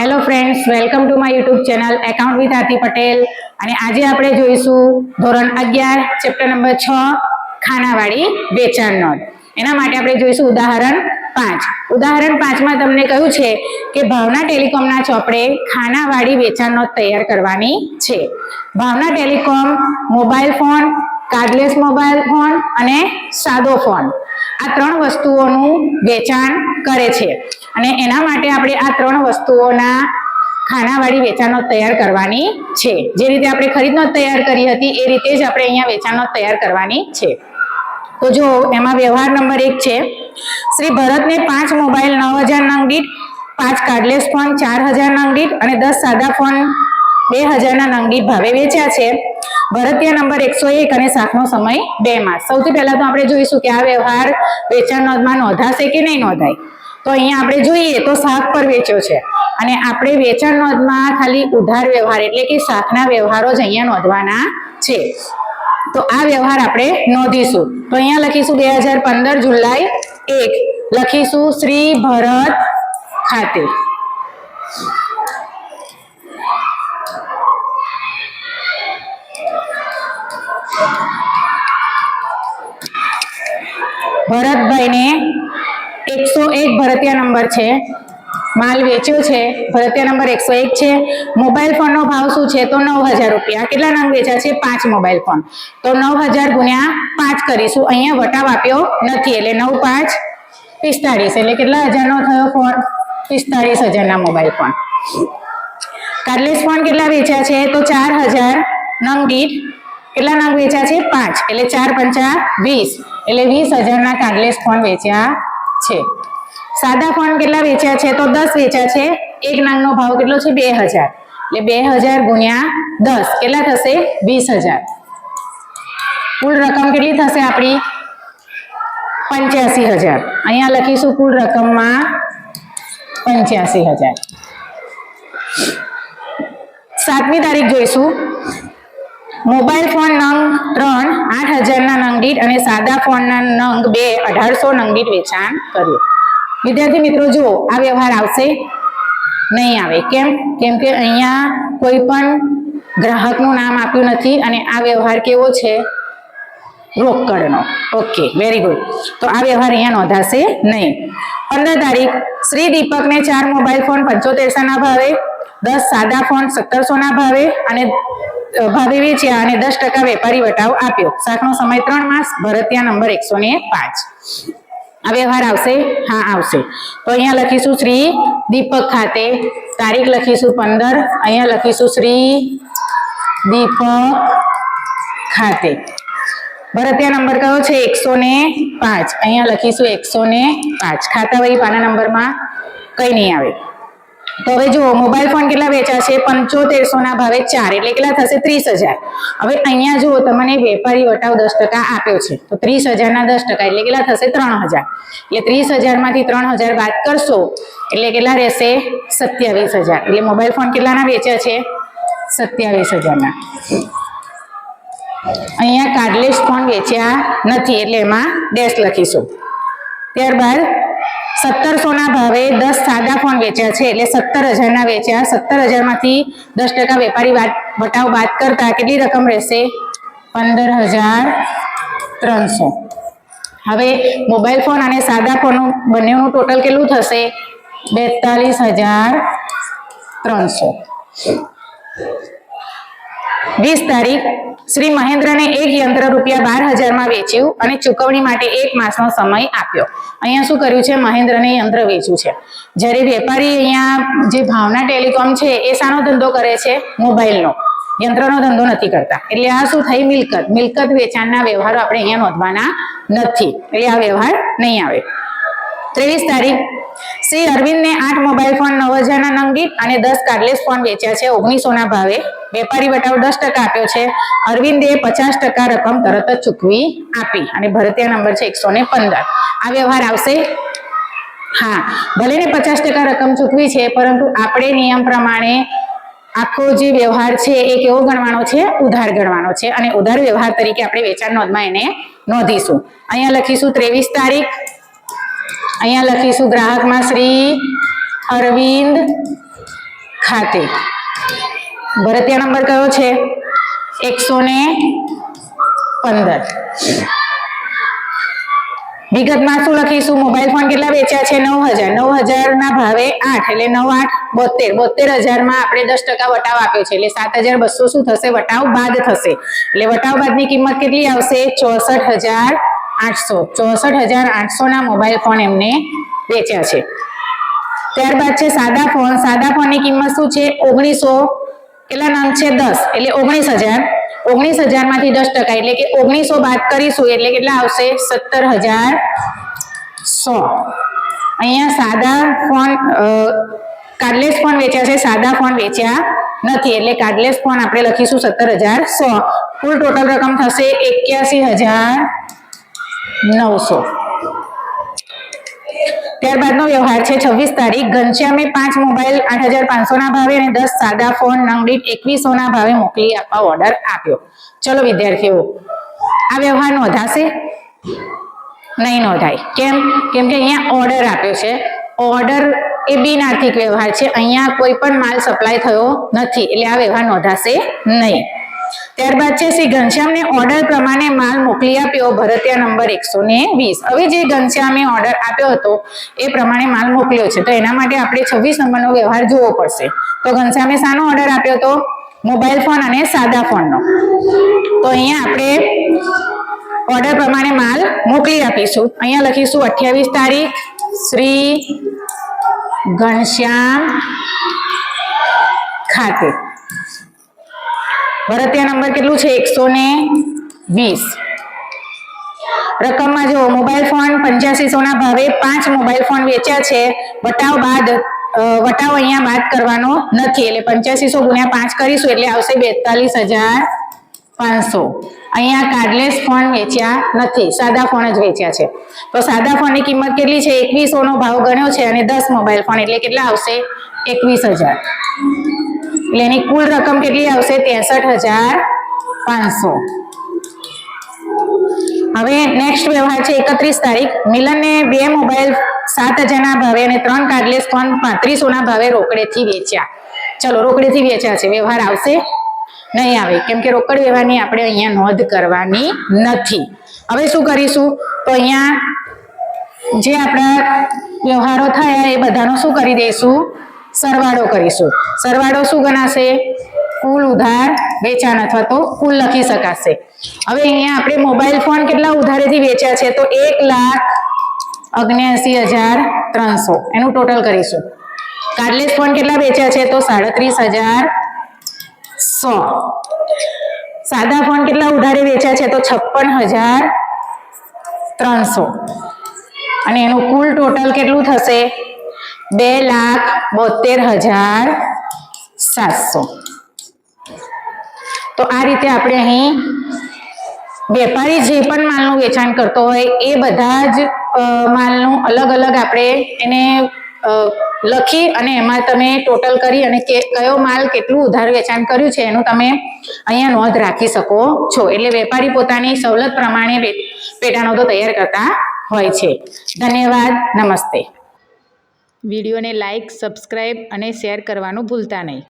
Hello friends, welcome to my YouTube channel account with Aarti Patel. અને આજે આપણે જોઈશું ધોરણ 11 ચેપ્ટર નંબર 6 ખાનાવાળી વેચાણ નોંધ. એના માટે આપણે જોઈશું ઉદાહરણ 5. ઉદાહરણ 5 માં તમને કહ્યું છે કે ભાવના ટેલિકોમના ચોપડે ખાનાવાળી વેચાણ નોંધ તૈયાર કરવાની છે. Bhavna telecom mobile phone, cordless mobile phone અને સાદો ફોન આ ત્રણ વસ્તુઓનું વેચાણ કરે છે અને એના માટે આપણે આ ત્રણ વસ્તુઓના ખાનાવાળી વેચાણ નોંધ તૈયાર કરવાની છે. જે રીતે આપણે ખરીદ નોંધ તૈયાર કરી હતી એ રીતે જ આપણે અહીંયા વેચાણ નોંધ તૈયાર કરવાની છે. તો જો એમાં વ્યવહાર નંબર 1 છે, શ્રી ભરતને 5 મોબાઈલ 9000 નંગ દીઠ, 5 કાર્ડલેસ ફોન 4000 નંગ દીઠ અને 10 સાદા ફોન 2000 ના નંગ દીઠ ભાવે વેચ્યા છે. ભરતીય નંબર 101 અને શાખનો સમય 2 માસ. સૌથી પહેલા તો આપણે જોઈશું કે આ વ્યવહાર વેચાણ નોંધમાં નોંધાશે કે નહીં નોંધાય. તો અહીંયા આપણે જોઈએ તો શાખ પર વેચ્યો છે અને આપણે વેચાણ નોંધમાં ખાલી ઉધાર વ્યવહાર એટલે કે શાખના વ્યવહારો જ અહીંયા નોંધવાના છે. તો આ વ્યવહાર આપણે નોંધીશું. તો અહીંયા લખીશું 2015 જુલાઈ 1 લખીશું શ્રી ભરત ખાતે. ભરતભાઈને 101 ભરતીય નંબર છે, માલ વેચ્યો છે, ભરતીય નંબર 101 છે. મોબાઈલ ફોન નો ભાવ શું છે? તો 9000 રૂપિયા. કેટલા નંગ વેચ્યા છે? 5 મોબાઈલ ફોન. તો 9000 ગુણ્યા 5 કરીશું. અહીંયા વટાવ આપ્યો નથી એટલે 9 5 45 એટલે કેટલા હજારનો થયો ફોન? 45000 ના મોબાઈલ ફોન. કાર્ડલેસ ફોન કેટલા વેચ્યા છે? તો 4000 નંગ દીઠ. કેટલા નંગ વેચ્યા છે? 5 એટલે 4 5 20 એટલે 20000 ના કાર્ડલેસ ફોન વેચ્યા છે. સાદા ફોન કેટલા વેચ્યા છે? તો 10 વેચ્યા છે. એક નંગ નો ભાવ કેટલો છે? 2000 એટલે 2000 ગુણ્યા 10 કેટલા થશે? 20000. કુલ રકમ કેટલી થશે આપણી? 85000. અહીંયા લખીશું કુલ રકમમાં 85000. 7મી તારીખ જોઈશું. મોબાઈલ ફોન નંગ 3 8000 ના નંગ દીઠ અને સાદા ફોન ના નંગ 2 1800 નંગ દીઠ વેચાણ કર્યું. વિદ્યાર્થી મિત્રો જુઓ, આ વ્યવહાર આવશે નહીં આવે. કેમ કે અહીંયા કોઈ પણ ગ્રાહકનું નામ આપ્યું નથી અને આ વ્યવહાર કેવો છે? રોકડનો. Okay, very good. તો આ વ્યવહાર અહીંયા નોંધાશે નહીં. 15 તારીખ શ્રી દીપકને 4 મોબાઈલ ફોન 7500 ના ભાવે, 10 સાદા ફોન 1700 ના ભાવે વેચ્યા અને 10% વેપારી વટાવ આપ્યો. શાખનો સમય 3 માસ. ભરતીય નંબર 105. આ વ્યવહાર આવશે? હા આવશે. તો અહીંયા લખીશું શ્રી દીપક ખાતે. તારીખ લખીશું 15. અહીંયા લખીશું શ્રી દીપક ખાતે. ભરતીય નંબર કયો છે? 105. અહીંયા લખીશું 105. ખાતાવહી પાના નંબરમાં કઈ નહીં આવે. તો હવે જુઓ, મોબાઈલ ફોન કેટલા વેચ્યા છે? 7500 ના ભાવે 4 એટલે કેટલા થશે? 30000. હવે અહીંયા જુઓ, તમને વેપારી વટાવ 10% આપ્યો છે તો 30000 ના 10% એટલે કેટલા થશે? 3000. એટલે 30000 માંથી 3000 બાદ કરશો એટલે કેટલા રહેશે? 27000. એટલે મોબાઈલ ફોન કેટલાના વેચ્યા છે? 27000 ના. અહીંયા કાર્ડલેસ ફોન વેચ્યા નથી એટલે એમાં ડેશ લખીશું. ત્યારબાદ 1700 ના ભાવે 10 સાદા ફોન વેચ્યા છે એટલે 17000 ના વેચ્યા. 17000 માંથી 10% વેપારી વટાવ બાદ કરતા કેટલી રકમ રહેશે? 15300. હવે મોબાઈલ ફોન અને સાદા ફોન બંનેનું ટોટલ કેટલું થશે? 42300. 20 તારીખ શ્રી મહેન્દ્રને એક યંત્ર ₹12000 માં વેચ્યું અને ચૂકવણી માટે 1 માસનો સમય આપ્યો. અહીંયા શું કર્યું છે? મહેન્દ્રને યંત્ર વેચ્યું છે. જ્યારે વેપારી અહીંયા જે ભાવના ટેલિકોમ છે એ શાનો ધંધો કરે છે? મોબાઈલનો. યંત્રનો ધંધો નથી કરતા. એટલે આ શું થઈ? મિલકત વેચાણના વ્યવહારો આપણે અહીંયા નોંધવાના નથી એટલે આ વ્યવહાર નહીં આવે. 23 તારીખ શ્રી અરવિંદને 8 મોબાઈલ ફોન 9000 ના નંગ દીઠ અને 10 કાર્ડલેસ ફોન વેચ્યા છે 1900 ના ભાવે. વેપારી વટાવ 10% આપ્યો છે. અરવિંદે 50% રકમ તરત જ ચૂકવી આપી અને ભરતીય નંબર છે 115. આ વ્યવહાર આવશે? હા. ભલે ને 50% રકમ ચૂકવી છે પરંતુ આપણે નિયમ પ્રમાણે આખો જે વ્યવહાર છે એ કેવો ગણવાનો છે? ઉધાર ગણવાનો છે અને ઉધાર વ્યવહાર તરીકે આપણે વેચાણ નોંધમાં એને નોંધીશું. અહીંયા લખીશું 23 તારીખ. અહીંયા લખીશું ગ્રાહકમાં શ્રી અરવિંદ ખાતે. ભરતીય નંબર કયો છે? 115. વિગતમાં શું લખીશું? મોબાઈલ ફોન કેટલા વેચ્યા છે? 9000. 9000 ના ભાવે 8 એટલે 9 8 72. 72000 માં આપણે 10% વટાવ આપ્યો છે એટલે 7200 શું થશે? વટાવ બાદ થશે. એટલે વટાવ બાદની કિંમત કેટલી આવશે? 64800. 64800 ના મોબાઈલ ફોન એમને વેચ્યા છે. ત્યારબાદ છે સાદા ફોન. સાદા ફોનની કિંમત શું છે? 1900. કેટલા નંગ છે? 10 એટલે 19000. 19000 માંથી 10% એટલે કે 1900 બાદ કરીશું એટલે કેટલા આવશે? 17100. અહીંયા સાદા ફોન કાર્ડલેસ ફોન વેચ્યા છે, સાદા ફોન વેચ્યા નથી એટલે કાર્ડલેસ ફોન આપણે લખીશું 17100. કુલ ટોટલ રકમ થશે 81900. ત્યારબાદનો વ્યવહાર છે 26 તારીખ. ઘનશ્યામે 5 મોબાઈલ 8500 ના ભાવે અને 10 સાદા ફોન નંગ દીઠ 2100 ના ભાવે મોકલી આપવા ઓર્ડર આપ્યો. ચલો વિદ્યાર્થીઓ, આ વ્યવહાર નોંધાશે? નહીં નોંધાય. કેમ? કેમ કે અહીંયા ઓર્ડર આપ્યો છે. ઓર્ડર એ બિન આર્થિક વ્યવહાર છે. અહીંયા કોઈ પણ માલ સપ્લાય થયો નથી એટલે આ વ્યવહાર નોંધાશે નહીં. ત્યારબાદ છે શ્રી ઘનશ્યામને ઓર્ડર પ્રમાણે માલ મોકલી આપ્યો. ભરતીય નંબર 120. હવે જે ઘનશ્યામે ઓર્ડર આપ્યો હતો એ પ્રમાણે માલ મોકલ્યો છે તો એના માટે આપણે 26 નંબરનો વ્યવહાર જોવો પડશે. તો ઘનશ્યામે શાનો ઓર્ડર આપ્યો હતો? મોબાઈલ ફોન અને સાદા ફોનનો. તો અહીંયા આપણે ઓર્ડર પ્રમાણે માલ મોકલી આપીશું. અહીંયા લખીશું 28 તારીખ શ્રી ઘનશ્યામ ખાતે. ભરતીય નંબર કેટલું છે? 120. રકમમાં જો મોબાઈલ ફોન 8500 ના ભાવે 5 મોબાઈલ ફોન વેચ્યા છે. વટાવ અહીંયા બાદ કરવાનો નથી એટલે 8500 ગુણ્યા 5 કરીશું એટલે આવશે 42500. અહીંયા કાર્ડલેસ ફોન વેચ્યા નથી, સાદા ફોન જ વેચ્યા છે. તો સાદા ફોનની કિંમત કેટલી છે? 2100 નો ભાવ ગણ્યો છે અને 10 મોબાઈલ ફોન એટલે કેટલા આવશે? 21000. એટલે એની કુલ રકમ કેટલી આવશે? 63500. હવે નેક્સ્ટ વ્યવહાર છે 31 તારીખ. મિલનને 2 મોબાઈલ 7000 ના ભાવે અને 3 કાર્ડલેસ ફોન 3500 ના ભાવે રોકડેથી વેચ્યા. ચલો રોકડેથી વેચ્યા છે, વ્યવહાર આવશે? નહીં આવે કેમ કે રોકડ વ્યવહારની આપણે અહીંયા નોંધ કરવાની નથી. હવે શું કરીશું? તો અહીંયા જે આપણા વ્યવહારો થયા એ બધાનો શું કરી દઈશું? સરવાળો કરીશું. સરવાળો શું ગણાશે? કુલ ઉધાર વેચાણ અથવા તો કુલ લખી શકાશે. હવે અહીંયા આપણે મોબાઈલ ફોન કેટલા ઉધારેથી વેચ્યા છે? તો 1,79,300 એનું ટોટલ કરીશું. કાર્ડલેસ ફોન કેટલા વેચ્યા છે? તો 37,100. સાદા ફોન કેટલા ઉધારે વેચ્યા છે? તો 56,300 અને એનું કુલ ટોટલ કેટલું થશે? 2,72,700. તો આ રીતે આપણે અહીં વેપારી જે પણ માલનું વેચાણ કરતો હોય એ બધા જ માલનું અલગ અલગ આપણે એને લખી અને એમાં તમે ટોટલ કરી અને કયો માલ કેટલું ઉધાર વેચાણ કર્યું છે એનું તમે અહીંયા નોંધ રાખી શકો છો. એટલે વેપારી પોતાની સવલત પ્રમાણે પેટા નોંધો તૈયાર કરતા હોય છે. ધન્યવાદ. નમસ્તે. વિડીયોને લાઈક, સબસ્ક્રાઈબ અને શેર કરવાનું ભૂલતા નહીં.